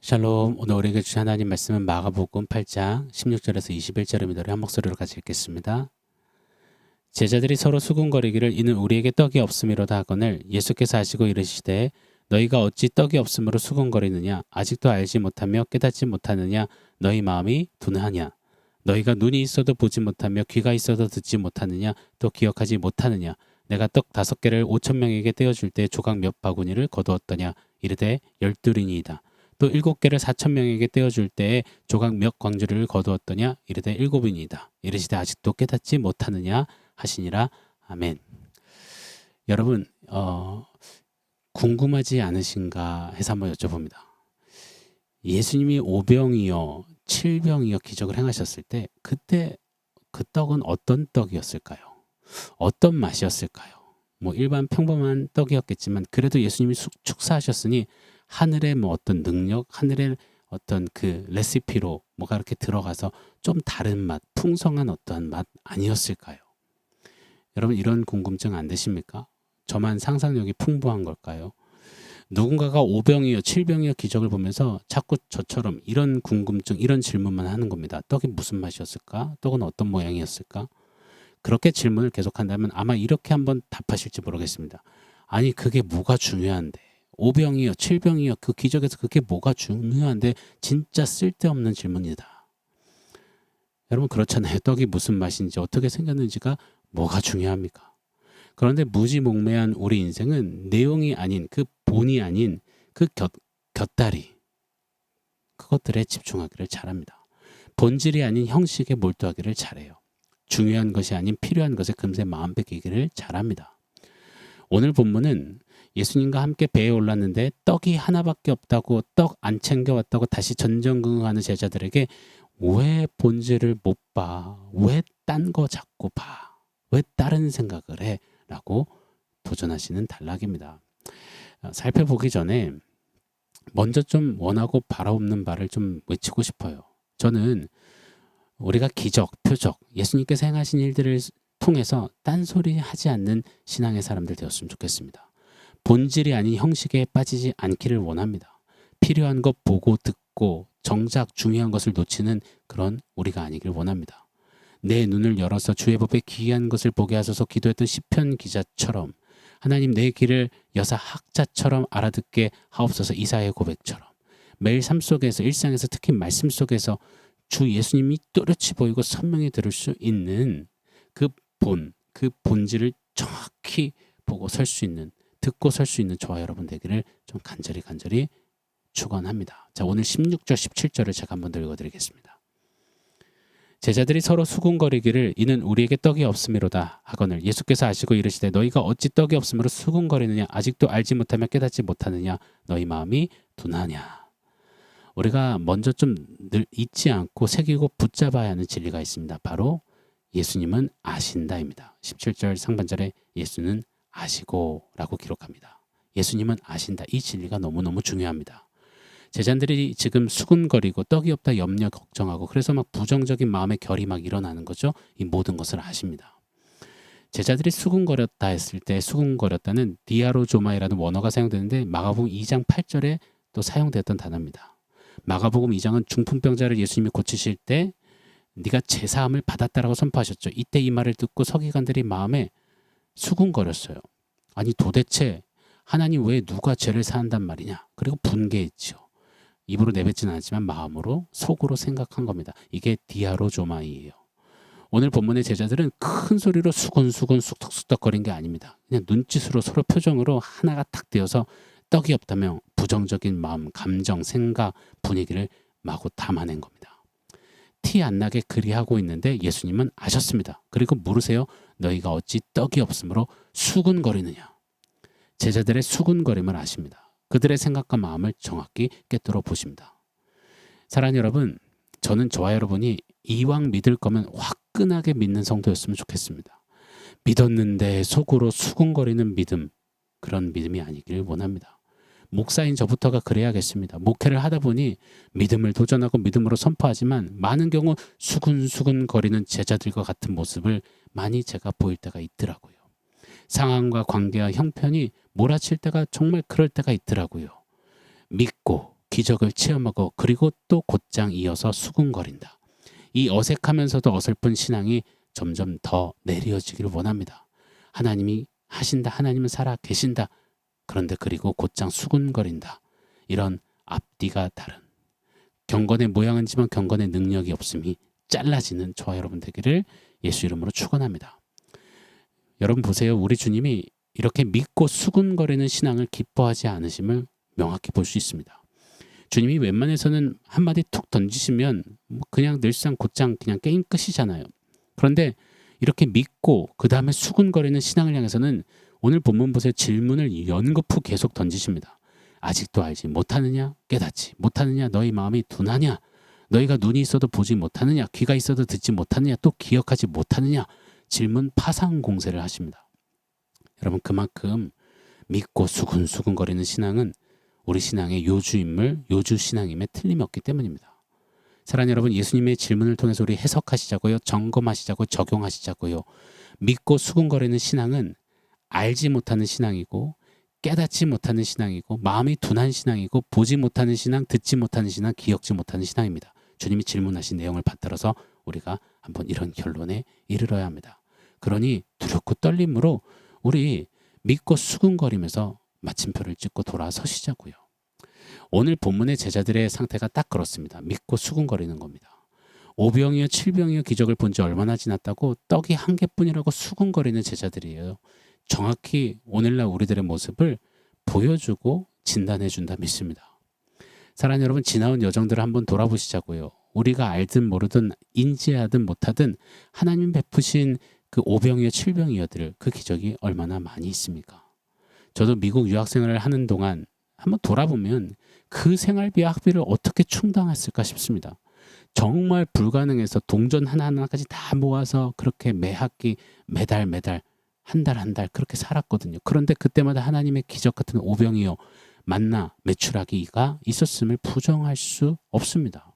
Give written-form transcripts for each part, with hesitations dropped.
샬롬. 오늘 우리에게 주신 하나님 말씀은 마가복음 8장 16절에서 21절입니다. 우리 한 목소리로 같이 읽겠습니다. 제자들이 서로 수군거리기를 이는 우리에게 떡이 없음이로다 하거늘 예수께서 아시고 이르시되 너희가 어찌 떡이 없음으로 수군거리느냐 아직도 알지 못하며 깨닫지 못하느냐 너희 마음이 둔하냐 너희가 눈이 있어도 보지 못하며 귀가 있어도 듣지 못하느냐 또 기억하지 못하느냐 내가 떡 5개를 5,000명에게 떼어줄 때 조각 몇 바구니를 거두었더냐 이르되 12리니이다. 또 7개를 4,000명에게 떼어줄 때에 조각 몇 광주리를 거두었더냐 이르되 7이니이다. 이르시되 아직도 깨닫지 못하느냐 하시니라. 아멘. 여러분 궁금하지 않으신가 해서 한번 여쭤봅니다. 예수님이 5병이요 7병이요 기적을 행하셨을 때 그때 그 떡은 어떤 떡이었을까요? 어떤 맛이었을까요? 뭐 일반 평범한 떡이었겠지만 그래도 예수님이 축사하셨으니 하늘의 뭐 어떤 능력, 하늘의 어떤 그 레시피로 뭐가 이렇게 들어가서 좀 다른 맛, 풍성한 어떠한 맛 아니었을까요? 여러분 이런 궁금증 안 되십니까? 저만 상상력이 풍부한 걸까요? 누군가가 5병이요 7병이요 기적을 보면서 자꾸 저처럼 이런 궁금증, 이런 질문만 하는 겁니다. 떡이 무슨 맛이었을까? 떡은 어떤 모양이었을까? 그렇게 질문을 계속한다면 아마 이렇게 한번 답하실지 모르겠습니다. 아니 그게 뭐가 중요한데 5병이요 7병이요 그 기적에서 그게 뭐가 중요한데 진짜 쓸데없는 질문이다. 여러분 그렇잖아요. 떡이 무슨 맛인지 어떻게 생겼는지가 뭐가 중요합니까? 그런데 무지몽매한 우리 인생은 내용이 아닌 그 본이 아닌 그 곁다리 그것들에 집중하기를 잘합니다. 본질이 아닌 형식에 몰두하기를 잘해요. 중요한 것이 아닌 필요한 것에 금세 마음 뺏기기를 잘합니다. 오늘 본문은 예수님과 함께 배에 올랐는데 떡이 하나밖에 없다고 떡 안 챙겨왔다고 다시 전전긍긍하는 제자들에게 왜 본질을 못 봐? 왜 딴 거 자꾸 봐? 왜 다른 생각을 해? 라고 도전하시는 단락입니다. 살펴보기 전에 먼저 좀 원하고 바라옵는 바를 좀 외치고 싶어요. 저는 우리가 기적, 표적, 예수님께서 행하신 일들을 통해서 딴소리 하지 않는 신앙의 사람들 되었으면 좋겠습니다. 본질이 아닌 형식에 빠지지 않기를 원합니다. 필요한 것 보고 듣고 정작 중요한 것을 놓치는 그런 우리가 아니길 원합니다. 내 눈을 열어서 주의 법에 기이한 것을 보게 하소서 기도했던 시편 기자처럼 하나님 내 길을 여사 학자처럼 알아듣게 하옵소서 이사야의 고백처럼 매일 삶 속에서 일상에서 특히 말씀 속에서 주 예수님이 또렷이 보이고 선명히 들을 수 있는 그 본질을 정확히 보고 설 수 있는 듣고 설 수 있는 저와 여러분 되기를 좀 간절히 축원합니다. 자, 오늘 16절 17절을 제가 한번 더 읽어드리겠습니다. 제자들이 서로 수군거리기를 이는 우리에게 떡이 없음이로다 하거늘 예수께서 아시고 이르시되 너희가 어찌 떡이 없음으로 수군거리느냐 아직도 알지 못하며 깨닫지 못하느냐 너희 마음이 둔하냐. 우리가 먼저 좀 늘 잊지 않고 새기고 붙잡아야 하는 진리가 있습니다. 바로 예수님은 아신다입니다. 17절 상반절에 예수는 아시고 라고 기록합니다. 예수님은 아신다. 이 진리가 너무너무 중요합니다. 제자들이 지금 수군거리고 떡이 없다 염려 걱정하고 그래서 막 부정적인 마음의 결이 막 일어나는 거죠. 이 모든 것을 아십니다. 제자들이 수군거렸다 했을 때 수군거렸다는 디아로조마이라는 원어가 사용되는데 마가복음 2장 8절에 또 사용됐던 단어입니다. 마가복음 2장은 중풍병자를 예수님이 고치실 때 네가 제사함을 받았다라고 선포하셨죠. 이때 이 말을 듣고 서기관들이 마음에 수군거렸어요. 아니 도대체 하나님 왜 누가 죄를 사한단 말이냐. 그리고 분개했죠. 입으로 내뱉지는 않았지만 마음으로 속으로 생각한 겁니다. 이게 디아로조마이예요. 오늘 본문의 제자들은 큰 소리로 수군수군 쑥덕쑥덕거린 게 아닙니다. 그냥 눈짓으로 서로 표정으로 하나가 탁 되어서 떡이 없다며 부정적인 마음, 감정, 생각, 분위기를 마구 담아낸 겁니다. 티 안 나게 그리하고 있는데 예수님은 아셨습니다. 그리고 물으세요. 너희가 어찌 떡이 없으므로 수군거리느냐. 제자들의 수군거림을 아십니다. 그들의 생각과 마음을 정확히 꿰뚫어 보십니다. 사랑하는 여러분, 저는 저와 여러분이 이왕 믿을 거면 화끈하게 믿는 성도였으면 좋겠습니다. 믿었는데 속으로 수군거리는 믿음, 그런 믿음이 아니길 원합니다. 목사인 저부터가 그래야겠습니다. 목회를 하다 보니 믿음을 도전하고 믿음으로 선포하지만 많은 경우 수군수군 거리는 제자들과 같은 모습을 많이 제가 보일 때가 있더라고요. 상황과 관계와 형편이 몰아칠 때가 정말 그럴 때가 있더라고요. 믿고 기적을 체험하고 그리고 또 곧장 이어서 수군거린다. 이 어색하면서도 어설픈 신앙이 점점 더 내려지기를 원합니다. 하나님이 하신다. 하나님은 살아 계신다. 그런데 그리고 곧장 수군거린다. 이런 앞뒤가 다른 경건의 모양은지만 경건의 능력이 없음이 잘라지는 저와 여러분 되기를 예수 이름으로 축원합니다. 여러분 보세요. 우리 주님이 이렇게 믿고 수군거리는 신앙을 기뻐하지 않으심을 명확히 볼 수 있습니다. 주님이 웬만해서는 한마디 툭 던지시면 그냥 늘상 곧장 그냥 게임 끝이잖아요. 그런데 이렇게 믿고 그 다음에 수군거리는 신앙을 향해서는 오늘 본문 보세요. 질문을 연거푸 계속 던지십니다. 아직도 알지 못하느냐? 깨닫지 못하느냐? 너희 마음이 둔하냐? 너희가 눈이 있어도 보지 못하느냐? 귀가 있어도 듣지 못하느냐? 또 기억하지 못하느냐? 질문 파상 공세를 하십니다. 여러분 그만큼 믿고 수군수군거리는 신앙은 우리 신앙의 요주인물, 요주신앙임에 틀림이 없기 때문입니다. 사랑하는 여러분, 예수님의 질문을 통해서 우리 해석하시자고요. 점검하시자고 적용하시자고요. 믿고 수군거리는 신앙은 알지 못하는 신앙이고 깨닫지 못하는 신앙이고 마음이 둔한 신앙이고 보지 못하는 신앙, 듣지 못하는 신앙, 기억지 못하는 신앙입니다. 주님이 질문하신 내용을 받들어서 우리가 한번 이런 결론에 이르러야 합니다. 그러니 두렵고 떨림으로 우리 믿고 수군거리면서 마침표를 찍고 돌아서시자고요. 오늘 본문의 제자들의 상태가 딱 그렇습니다. 믿고 수군거리는 겁니다. 5병이요 7병이요 기적을 본 지 얼마나 지났다고 떡이 한 개뿐이라고 수군거리는 제자들이에요. 정확히 오늘날 우리들의 모습을 보여주고 진단해준다 믿습니다. 사랑하는 여러분, 지나온 여정들을 한번 돌아보시자고요. 우리가 알든 모르든 인지하든 못하든 하나님 베푸신 그 5병이요 7병이어들 그 기적이 얼마나 많이 있습니까? 저도 미국 유학생활을 하는 동안 한번 돌아보면 그 생활비와 학비를 어떻게 충당했을까 싶습니다. 정말 불가능해서 동전 하나하나까지 다 모아서 그렇게 매 학기 매달 한 달 그렇게 살았거든요. 그런데 그때마다 하나님의 기적 같은 오병이요 만나 매출하기가 있었음을 부정할 수 없습니다.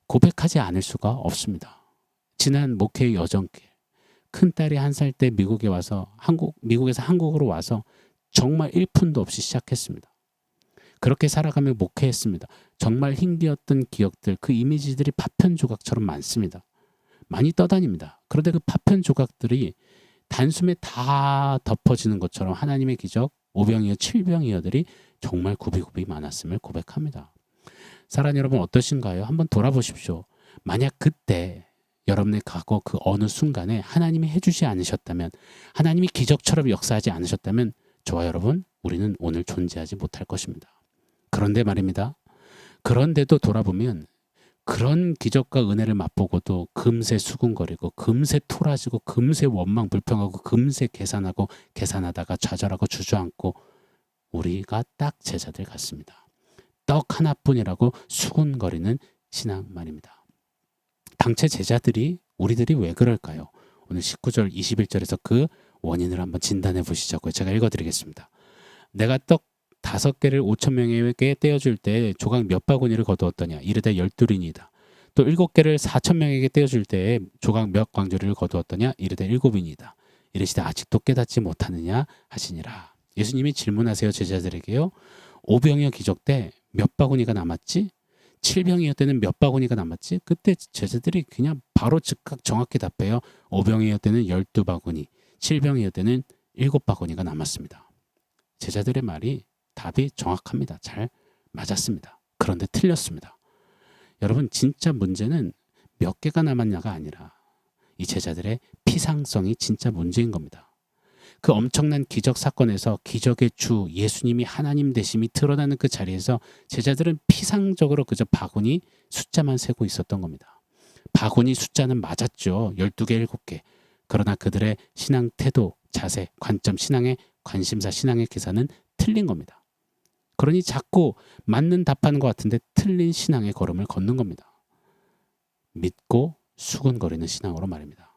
고백하지 않을 수가 없습니다. 지난 목회의 여정길, 큰딸이 1살 때 미국에 와서 미국에서 한국으로 와서 정말 1푼도 없이 시작했습니다. 그렇게 살아가며 목회했습니다. 정말 힘들었던 기억들, 그 이미지들이 파편 조각처럼 많습니다. 많이 떠다닙니다. 그런데 그 파편 조각들이 단숨에 다 덮어지는 것처럼 하나님의 기적 5병이어 7병이어들이 정말 굽이굽이 많았음을 고백합니다. 사랑하는 여러분 어떠신가요? 한번 돌아보십시오. 만약 그때 여러분의 과거 그 어느 순간에 하나님이 해주지 않으셨다면, 하나님이 기적처럼 역사하지 않으셨다면 저와 여러분 우리는 오늘 존재하지 못할 것입니다. 그런데 말입니다. 그런데도 돌아보면 그런 기적과 은혜를 맛보고도 금세 수군거리고 금세 토라지고 금세 원망 불평하고 금세 계산하다가 좌절하고 주저앉고 우리가 딱 제자들 같습니다. 떡 하나뿐이라고 수군거리는 신앙 말입니다. 당최 제자들이 우리들이 왜 그럴까요? 오늘 19절 21절에서 그 원인을 한번 진단해 보시자고요. 제가 읽어드리겠습니다. 내가 떡 5개를 5,000명에게 떼어줄 때 조각 몇 바구니를 거두었더냐? 이르되 12인이다. 또 7개를 4,000명에게 떼어줄 때 조각 몇 광주리를 거두었더냐? 이르되 7인이다. 이르시되 아직도 깨닫지 못하느냐 하시니라. 예수님이 질문하세요. 제자들에게요. 오병이어 기적 때 몇 바구니가 남았지? 7병이었다는 몇 바구니가 남았지? 그때 제자들이 그냥 바로 즉각 정확히 답해요. 5병이었다는 12바구니, 7병이었다는 7바구니가 남았습니다. 제자들의 말이 답이 정확합니다. 잘 맞았습니다. 그런데 틀렸습니다. 여러분, 진짜 문제는 몇 개가 남았냐가 아니라 이 제자들의 피상성이 진짜 문제인 겁니다. 그 엄청난 기적 사건에서 기적의 주 예수님이 하나님 되심이 드러나는 그 자리에서 제자들은 피상적으로 그저 바구니 숫자만 세고 있었던 겁니다. 바구니 숫자는 맞았죠. 12개, 7개. 그러나 그들의 신앙 태도, 자세, 관점, 신앙의 관심사, 신앙의 계산은 틀린 겁니다. 그러니 자꾸 맞는 답하는 것 같은데 틀린 신앙의 걸음을 걷는 겁니다. 믿고 수군거리는 신앙으로 말입니다.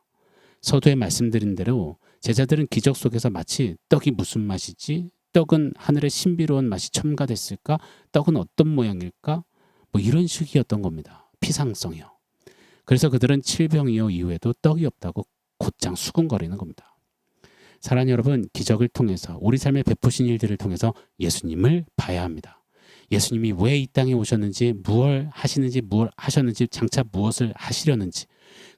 서두에 말씀드린 대로 제자들은 기적 속에서 마치 떡이 무슨 맛이지? 떡은 하늘의 신비로운 맛이 첨가됐을까? 떡은 어떤 모양일까? 뭐 이런 식이었던 겁니다. 피상성이요. 그래서 그들은 7병이요 이후에도 떡이 없다고 곧장 수군거리는 겁니다. 사랑하는 여러분, 기적을 통해서 우리 삶에 베푸신 일들을 통해서 예수님을 봐야 합니다. 예수님이 왜 이 땅에 오셨는지, 무엇을 하시는지, 무엇을 하셨는지, 장차 무엇을 하시려는지,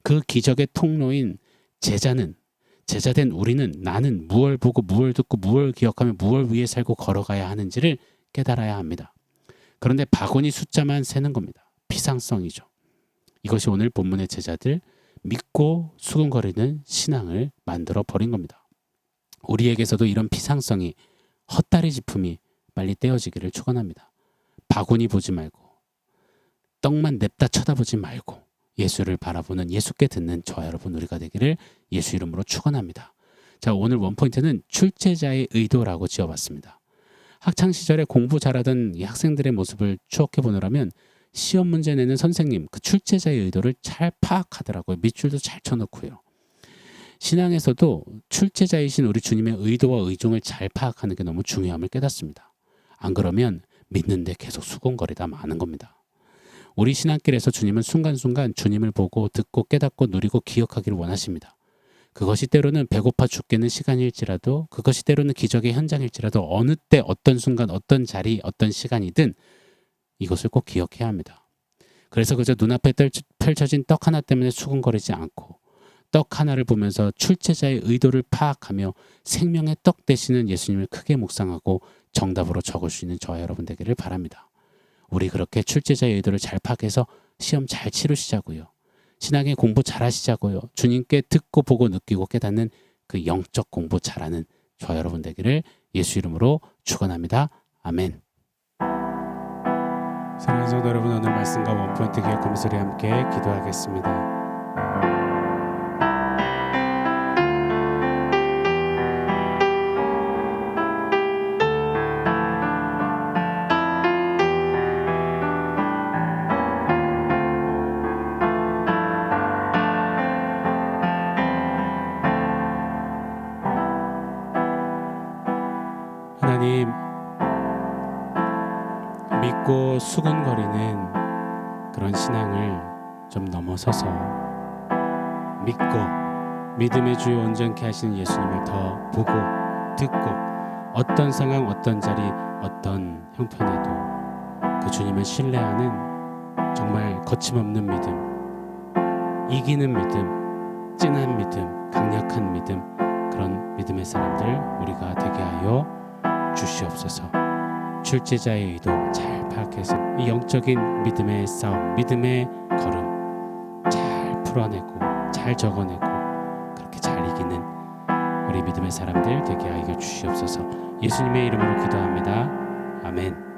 그 기적의 통로인 제자된 우리는, 나는 무엇을 보고 무엇을 듣고 무엇을 기억하며 무엇을 위해 살고 걸어가야 하는지를 깨달아야 합니다. 그런데 바구니 숫자만 세는 겁니다. 피상성이죠. 이것이 오늘 본문의 제자들 믿고 수군거리는 신앙을 만들어 버린 겁니다. 우리에게서도 이런 피상성이, 헛다리 짚음이 빨리 떼어지기를 축원합니다. 바구니 보지 말고 떡만 냅다 쳐다보지 말고 예수를 바라보는, 예수께 듣는 저와 여러분 우리가 되기를 예수 이름으로 축원합니다. 자, 오늘 원포인트는 출제자의 의도라고 지어봤습니다. 학창시절에 공부 잘하던 이 학생들의 모습을 추억해 보느라면 시험 문제 내는 선생님, 그 출제자의 의도를 잘 파악하더라고요. 밑줄도 잘 쳐놓고요. 신앙에서도 출제자이신 우리 주님의 의도와 의중을 잘 파악하는 게 너무 중요함을 깨닫습니다. 안 그러면 믿는데 계속 수군거리다 마는 겁니다. 우리 신앙길에서 주님은 순간순간 주님을 보고 듣고 깨닫고 누리고 기억하기를 원하십니다. 그것이 때로는 배고파 죽겠는 시간일지라도, 그것이 때로는 기적의 현장일지라도, 어느 때 어떤 순간 어떤 자리 어떤 시간이든 이것을 꼭 기억해야 합니다. 그래서 그저 눈앞에 펼쳐진 떡 하나 때문에 수군거리지 않고 떡 하나를 보면서 출제자의 의도를 파악하며 생명의 떡 되시는 예수님을 크게 묵상하고 정답으로 적을 수 있는 저와 여러분 되기를 바랍니다. 우리 그렇게 출제자의 의도를 잘 파악해서 시험 잘 치르시자고요. 신앙의 공부 잘 하시자고요. 주님께 듣고 보고 느끼고 깨닫는 그 영적 공부 잘하는 저와 여러분 되기를 예수 이름으로 축원합니다. 아멘. 사랑하는 성도 여러분, 오늘 말씀과 원포인트 기억하면서 우리 함께 기도하겠습니다. 하나님, 믿고 수군거리는 그런 신앙을 좀 넘어서서 믿고 믿음의 주요 온전케 하시는 예수님을 더 보고 듣고 어떤 상황 어떤 자리 어떤 형편에도 그 주님을 신뢰하는 정말 거침없는 믿음, 이기는 믿음, 찐한 믿음, 강력한 믿음, 그런 믿음의 사람들 우리가 되게 하여 주시옵소서. 출제자의 의도 잘 파악해서 이 영적인 믿음의 싸움, 믿음의 걸음 잘 풀어내고 잘 적어내고 그렇게 잘 이기는 우리 믿음의 사람들 되게 하여 주시옵소서. 예수님의 이름으로 기도합니다. 아멘.